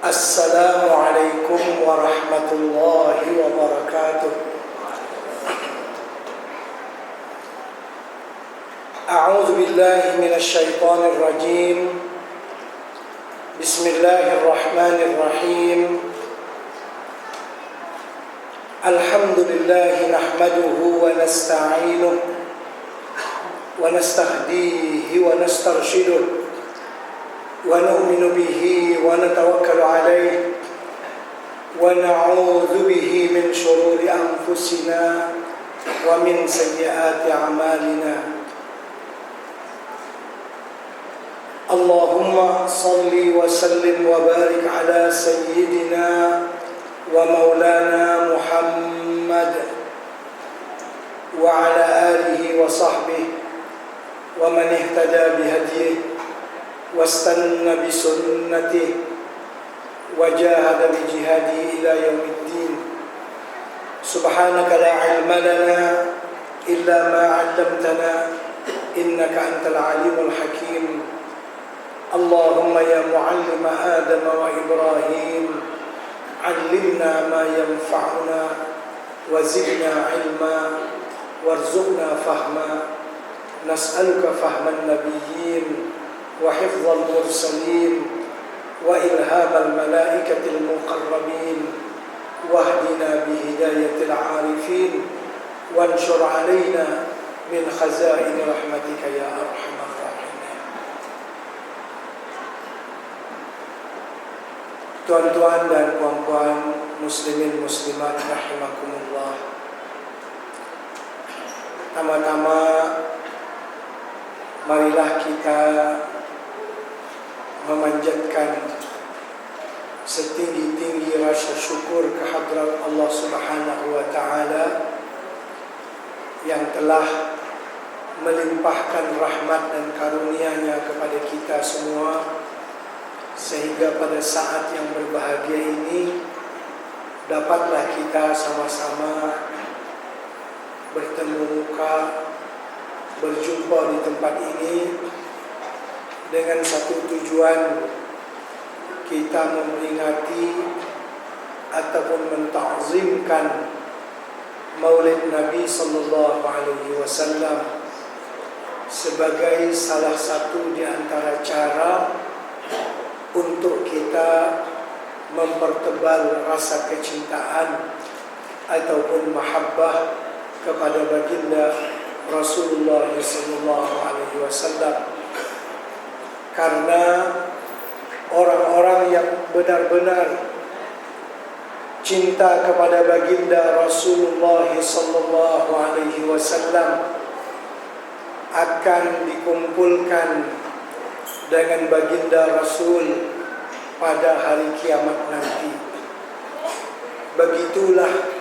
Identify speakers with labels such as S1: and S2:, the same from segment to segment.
S1: Assalamualaikum warahmatullahi wabarakatuh. A'udzu billahi minasy syaithanir rajim. Bismillahirrahmanirrahim. Alhamdulillah nahmaduhu wa nasta'inuhu wa nastahdihi wa nastarshiduh wa nu'minu bihi wa natawakkalu alayhi wa na'udzu bihi min shururi anfusina wa min sayyiati a'malina. Allahumma salli wa sallim wa barik ala sayyidina wa maulana Muhammad wa ala alihi wa sahbihi wa man ihtada bihadyihi wastanna bisunnatihi wa jahada bijihadihi ila yaumiddin. Subhanaka la ilma lana illa ma 'allamtana innaka antal alimul hakim. Allahumma ya muallima Adam wa Ibrahim, 'allimna ma yanfa'una wa zidna 'ilma warzuqna fahma. Nas'aluka fahman nabiyyin wa hifdzal mursalin wa ilhamal malaikatil muqarrabin wahdina bihidayatil 'arifin wanshur 'alaina min khazain rahmatika ya arhamar rahimin. Tuan-tuan dan puan-puan muslimin muslimat rahimakumullah. Tama-tama marilah kita memanjatkan setinggi-tinggi rasa syukur kehadrat Allah Subhanahu wa taala yang telah melimpahkan rahmat dan karunia-Nya kepada kita semua, sehingga pada saat yang berbahagia ini dapatlah kita sama-sama bertemu muka, berjumpa di tempat ini dengan satu tujuan, kita memperingati ataupun menta'zimkan Maulid Nabi sallallahu alaihi wasallam sebagai salah satu di antara cara untuk kita mempertebal rasa kecintaan ataupun mahabbah kepada baginda Rasulullah sallallahu alaihi wasallam. Karena orang-orang yang benar-benar cinta kepada baginda Rasulullah sallallahu alaihi wasallam akan dikumpulkan dengan baginda Rasul pada hari kiamat nanti. Begitulah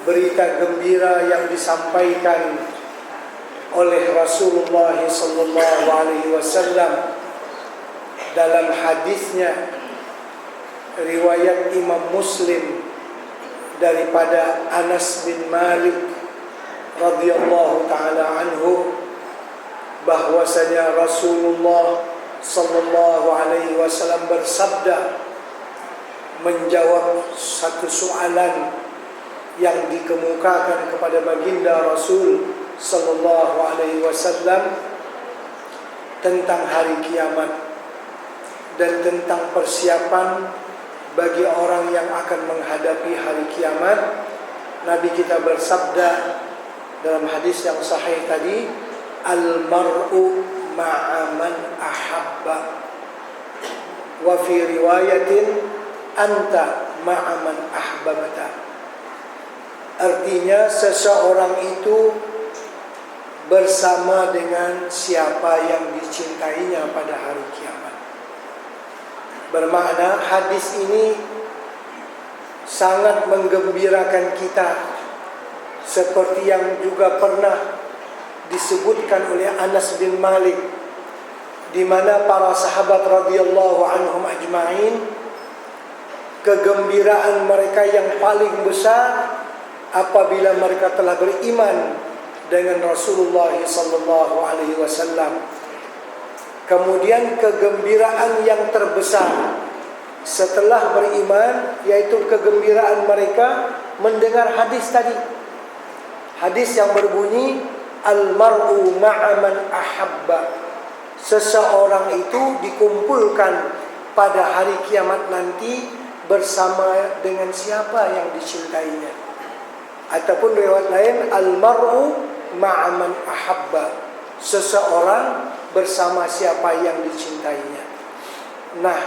S1: berita gembira yang disampaikan oleh Rasulullah sallallahu alaihi wasallam dalam hadisnya riwayat Imam Muslim daripada Anas bin Malik radhiyallahu taala anhu, bahwasanya Rasulullah sallallahu alaihi wasallam bersabda menjawab satu soalan yang dikemukakan kepada baginda Rasul sallallahu alaihi wasallam tentang hari kiamat dan tentang persiapan bagi orang yang akan menghadapi hari kiamat. Nabi kita bersabda dalam hadis yang sahih tadi, al-mar'u ma'a man ahabba, wa fi riwayatin anta ma'a man ahbabta. Artinya seseorang itu bersama dengan siapa yang dicintainya pada hari kiamat. Bermakna hadis ini sangat menggembirakan kita, seperti yang juga pernah disebutkan oleh Anas bin Malik, di mana para sahabat radhiyallahu anhum ajma'in, kegembiraan mereka yang paling besar apabila mereka telah beriman dengan Rasulullah sallallahu alaihi wasallam. Kemudian kegembiraan yang terbesar setelah beriman, yaitu kegembiraan mereka mendengar hadis tadi. Hadis yang berbunyi al-mar'u ma'a man ahabba. Seseorang itu dikumpulkan pada hari kiamat nanti bersama dengan siapa yang dicintainya. Ataupun riwayat lain al-mar'u ma'a man ahabba. Seseorang bersama siapa yang dicintainya. Nah,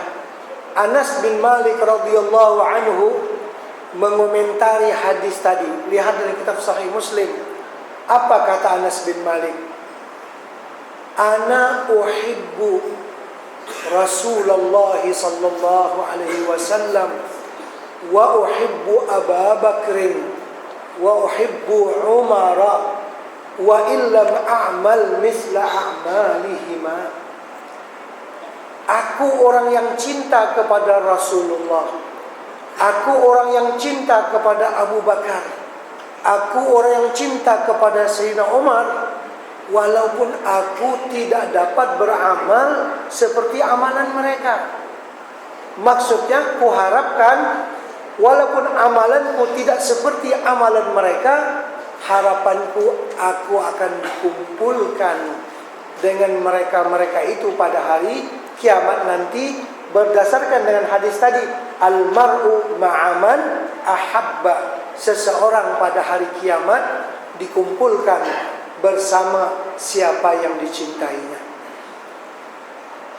S1: Anas bin Malik radhiyallahu anhu mengomentari hadis tadi. Lihat dari kitab Sahih Muslim. Apa kata Anas bin Malik? Ana uhibbu Rasulullah sallallahu alaihi wasallam wa uhibbu Abu Bakr wa uhibbu Umar wa illam a'mal misla a'malihima. Aku orang yang cinta kepada Rasulullah. Aku orang yang cinta kepada Abu Bakar. Aku orang yang cinta kepada Sayyidina Umar. Walaupun aku tidak dapat beramal seperti amalan mereka. Maksudnya, kuharapkan walaupun amalanku tidak seperti amalan mereka, harapanku aku akan dikumpulkan dengan mereka-mereka itu pada hari kiamat nanti, berdasarkan dengan hadis tadi, al-mar'u ma'aman ahabba. Seseorang pada hari kiamat dikumpulkan bersama siapa yang dicintainya.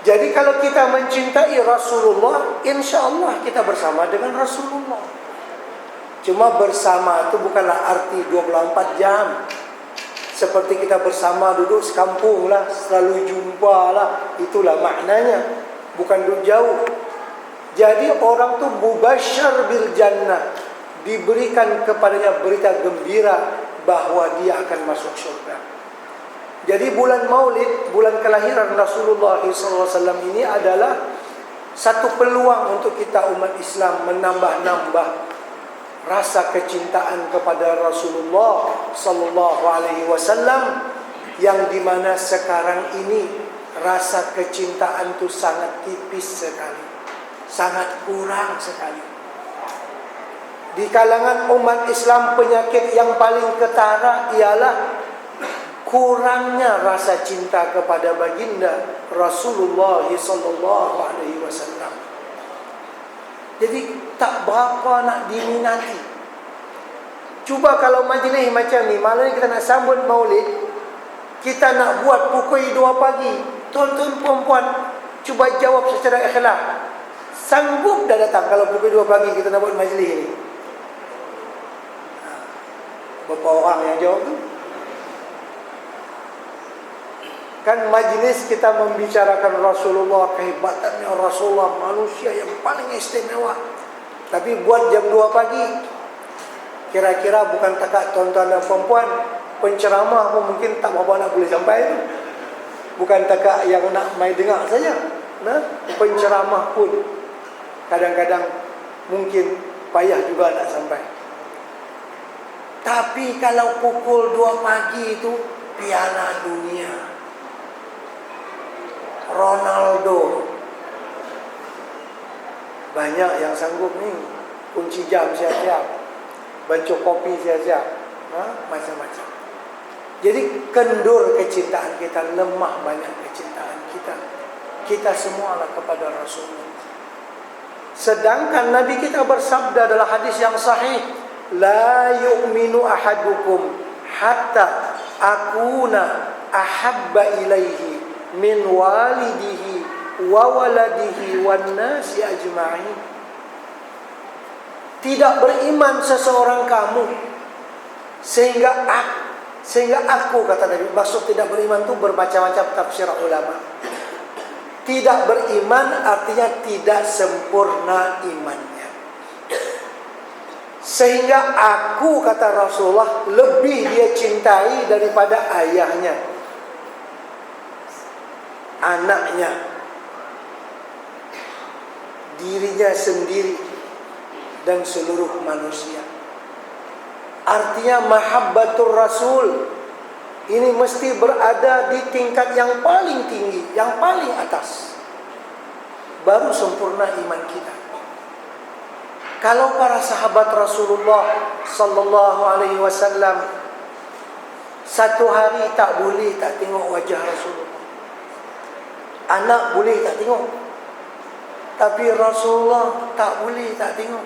S1: Jadi kalau kita mencintai Rasulullah, insya Allah kita bersama dengan Rasulullah. Cuma bersama itu bukanlah arti 24 jam. Seperti kita bersama duduk sekampung lah, selalu jumpa lah. Itulah maknanya, bukan duduk jauh. Jadi orang tu mubasysyar bil jannah, diberikan kepadanya berita gembira bahwa dia akan masuk surga. Jadi bulan Maulid, bulan kelahiran Rasulullah SAW ini adalah satu peluang untuk kita umat Islam menambah-nambah rasa kecintaan kepada Rasulullah sallallahu alaihi wasallam, yang dimana sekarang ini rasa kecintaan itu sangat tipis sekali, sangat kurang sekali. Di kalangan umat Islam, penyakit yang paling ketara ialah kurangnya rasa cinta kepada baginda Rasulullah sallallahu alaihi wasallam. Jadi tak berapa nak diminati. Cuba kalau majlis macam ni, malam ni kita nak sambut Maulid, kita nak buat pukul 2 pagi. Tuan-tuan puan-puan, cuba jawab secara ikhlas. Sanggup dah datang kalau pukul 2 pagi kita nak buat majlis ni? Berapa orang yang jawab tu? Kan majlis kita membicarakan Rasulullah, kehebatannya Rasulullah, manusia yang paling istimewa. Tapi buat jam 2 pagi, kira-kira bukan takat tuan-tuan dan perempuan, penceramah pun mungkin tak berapa nak boleh sampai tu. Bukan takat yang nak main dengar saja. Nah, penceramah pun kadang-kadang mungkin payah juga nak sampai. Tapi kalau pukul 2 pagi itu Piala Dunia, Ronaldo, banyak yang sanggup ni. Kunci jam siap-siap, bancuk kopi siap-siap, macam-macam. Jadi kendur kecintaan kita, lemah banyak kecintaan kita. Kita semualah kepada Rasulullah. Sedangkan Nabi kita bersabda dalam hadis yang sahih, la yu'minu ahadukum hatta akuna ahabba ilaihi min walidihi wa waladihi wan nasi ajma'in. Tidak beriman seseorang kamu sehingga aku, kata Nabi. Maksud tidak beriman itu bermacam-macam tafsir ulama. Tidak beriman artinya tidak sempurna imannya. Sehingga aku, kata Rasulullah, lebih dia cintai daripada ayahnya, anaknya, dirinya sendiri, dan seluruh manusia. Artinya mahabbatur Rasul ini mesti berada di tingkat yang paling tinggi, yang paling atas. Baru sempurna iman kita. Kalau para sahabat Rasulullah sallallahu alaihi wasallam satu hari tak boleh tak tengok wajah Rasulullah. Anak boleh tak tengok, tapi Rasulullah tak boleh tak tengok.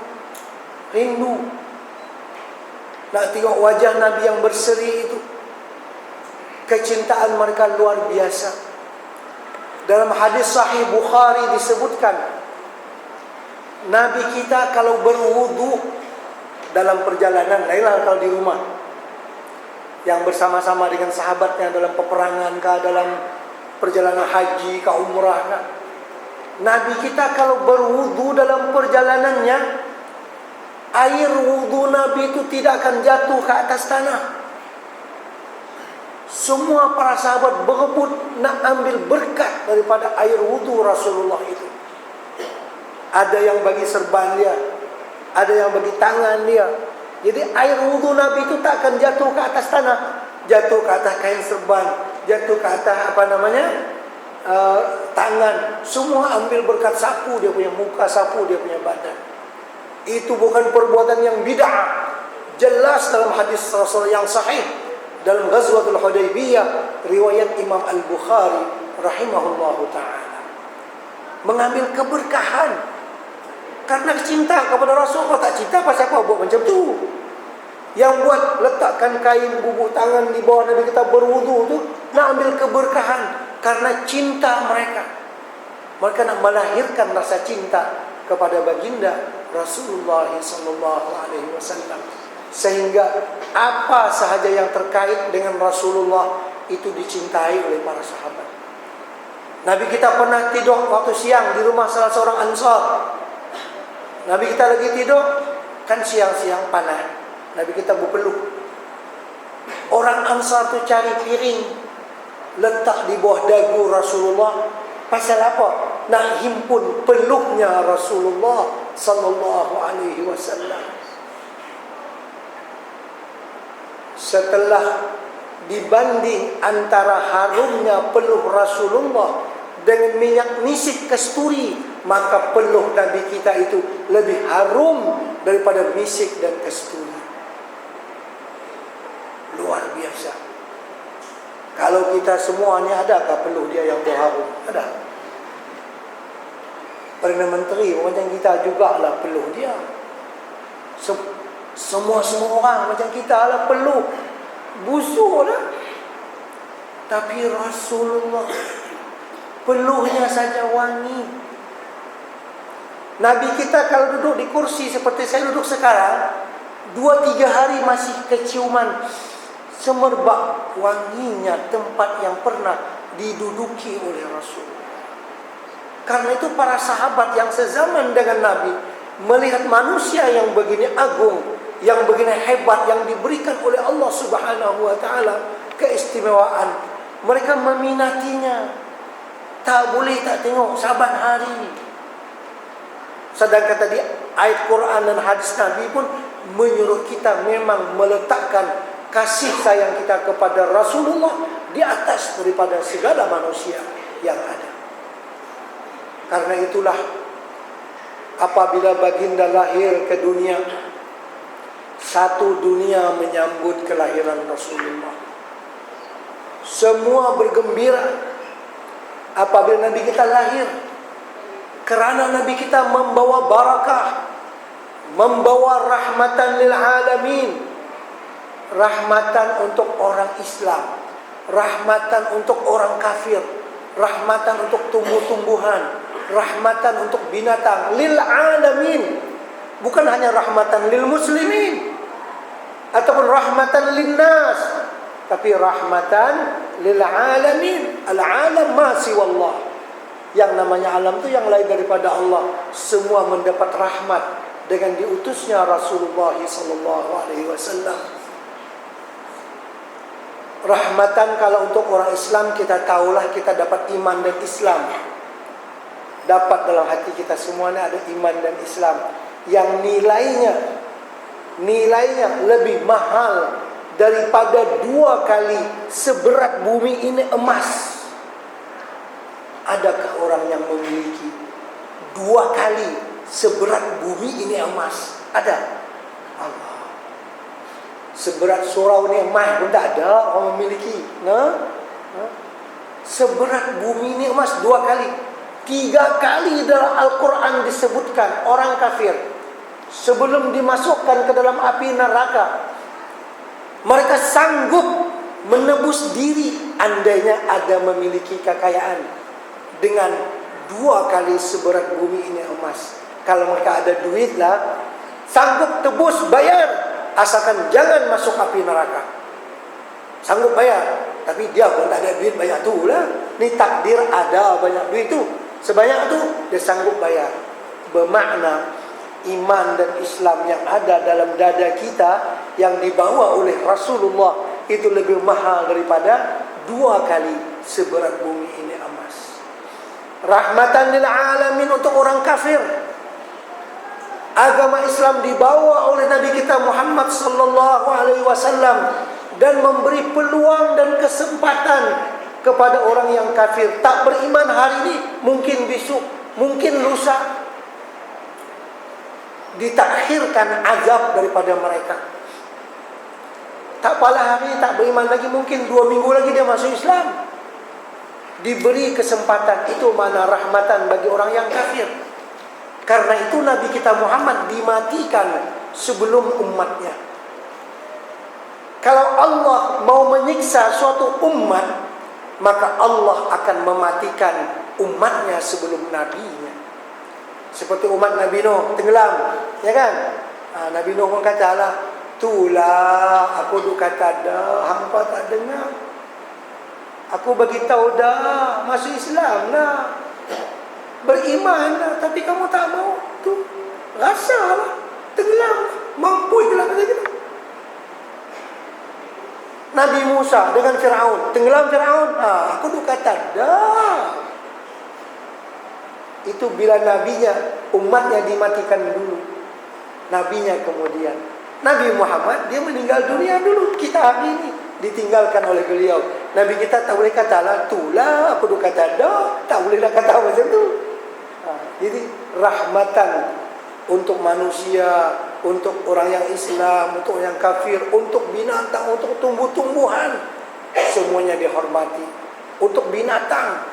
S1: Rindu nak tengok wajah Nabi yang berseri itu. Kecintaan mereka luar biasa. Dalam hadis sahih Bukhari disebutkan, Nabi kita kalau berwudu dalam perjalanan, lainlah kalau di rumah, yang bersama-sama dengan sahabatnya dalam peperangan kah, dalam perjalanan haji kah, umrah kah. Nabi kita kalau berwudu dalam perjalanannya, air wudu Nabi itu tidak akan jatuh ke atas tanah. Semua para sahabat berebut nak ambil berkat daripada air wudu Rasulullah itu. Ada yang bagi serban dia, ada yang bagi tangan dia. Jadi air wudu Nabi itu tak akan jatuh ke atas tanah, jatuh ke atas kain serban, jatuh ke atas tangan. Semua ambil berkat, sapu dia punya muka, sapu dia punya badan. Itu bukan perbuatan yang bid'ah. Jelas dalam hadis Rasul yang sahih dalam Ghazwatul Hudaybiyah riwayat Imam Al-Bukhari rahimahullahu ta'ala. Mengambil keberkahan karena cinta kepada Rasul. Kalau tak cinta, pasal apa buat macam tu? Yang buat letakkan kain bubuk tangan di bawah Nabi kita berwudu tu nak ambil keberkahan karena cinta mereka. Mereka nak melahirkan rasa cinta kepada baginda Rasulullah sallallahu alaihi wasallam, sehingga apa sahaja yang terkait dengan Rasulullah itu dicintai oleh para sahabat. Nabi kita pernah tidur waktu siang di rumah salah seorang Ansar. Nabi kita lagi tidur, kan siang-siang panas, Nabi kita berpeluh. Orang Ansar tu cari piring, letak di bawah dagu Rasulullah. Pasal apa? Nak himpun peluhnya Rasulullah sallallahu alaihi wasallam. Setelah dibanding antara harumnya peluh Rasulullah dengan minyak misik kasturi, maka peluh Nabi kita itu lebih harum daripada misik dan kasturi. Luar biasa. Kalau kita semua ni, adakah peluh dia yang berharum? Ada. Perdana Menteri macam kita jugalah peluh dia. Semua orang macam kita lah peluh. Busuk lah. Tapi Rasulullah peluhnya saja wangi. Nabi kita kalau duduk di kursi seperti saya duduk sekarang, 2-3 hari masih keciuman semerbak wanginya tempat yang pernah diduduki oleh Rasul. Karena itu para sahabat yang sezaman dengan Nabi melihat manusia yang begini agung, yang begini hebat, yang diberikan oleh Allah Subhanahu wa taala keistimewaan, mereka meminatinya. Tak boleh tak tengok saban hari. Sedangkan tadi ayat Quran dan hadis Nabi pun menyuruh kita memang meletakkan kasih sayang kita kepada Rasulullah di atas daripada segala manusia yang ada. Karena itulah apabila baginda lahir ke dunia, satu dunia menyambut kelahiran Rasulullah. Semua bergembira apabila Nabi kita lahir, kerana Nabi kita membawa barakah, membawa rahmatan lil alamin. Rahmatan untuk orang Islam, rahmatan untuk orang kafir, rahmatan untuk tumbuh-tumbuhan, rahmatan untuk binatang, lil alamin. Bukan hanya rahmatan lil muslimin ataupun rahmatan lin nas, tapi rahmatan lil alamin. Al alam ma siwallah. Yang namanya alam itu yang lain daripada Allah. Semua mendapat rahmat dengan diutusnya Rasulullah sallallahu alaihi wasallam. Rahmatan kalau untuk orang Islam, kita tahulah kita dapat iman dan Islam. Dapat dalam hati kita semuanya ada iman dan Islam yang nilainya lebih mahal daripada 2 kali seberat bumi ini emas. Adakah orang yang memiliki 2 kali seberat bumi ini emas. Ada? Allah. Seberat surau ini emas pun tak ada orang memiliki. Seberat bumi ini emas 2 kali. 3 kali dalam Al-Quran disebutkan orang kafir sebelum dimasukkan ke dalam api neraka, mereka sanggup menebus diri andainya ada memiliki kekayaan dengan 2 kali seberat bumi ini emas. Kalau mereka ada duit lah, sanggup tebus, bayar, asalkan jangan masuk api neraka. Sanggup bayar. Tapi dia pun tak ada duit banyak tu lah. Ni takdir ada banyak duit tu, sebanyak tu dia sanggup bayar. Bermakna iman dan Islam yang ada dalam dada kita yang dibawa oleh Rasulullah itu lebih mahal daripada 2 kali seberat bumi ini emas. Rahmatan lil alamin untuk orang kafir. Agama Islam dibawa oleh Nabi kita Muhammad sallallahu alaihi wasallam dan memberi peluang dan kesempatan kepada orang yang kafir. Tak beriman hari ini, mungkin besok, mungkin lusa, ditakhirkan azab daripada mereka. Tak pala hari tak beriman lagi, mungkin 2 minggu lagi dia masuk Islam. Diberi kesempatan. Itu mana rahmatan bagi orang yang kafir. Karena itu Nabi kita Muhammad dimatikan sebelum umatnya. Kalau Allah mau menyiksa suatu umat, maka Allah akan mematikan umatnya sebelum nabinya. Seperti umat Nabi Nuh tenggelam, ya kan? Nabi Nuh pun kata lah, "Tulah aku duk kata dah, hampa tak dengar. Aku bagi tahu dah, masuk Islam lah, beriman lah, tapi kamu tak mau. Tu rasalah, tenggelam, mampu tenggelam saja." Nabi Musa dengan Firaun, tenggelam Firaun. Aku duk kata dah. Itu bila nabinya, umatnya dimatikan dulu, nabinya kemudian. Nabi Muhammad dia meninggal dunia dulu. Kita hari ini ditinggalkan oleh beliau. Nabi kita tak boleh kata lah, tulah aku duk kata dah, tak boleh nak kata macam tu. Jadi rahmatan untuk manusia, untuk orang yang Islam, untuk yang kafir, untuk binatang, untuk tumbuh-tumbuhan, semuanya dihormati. Untuk binatang,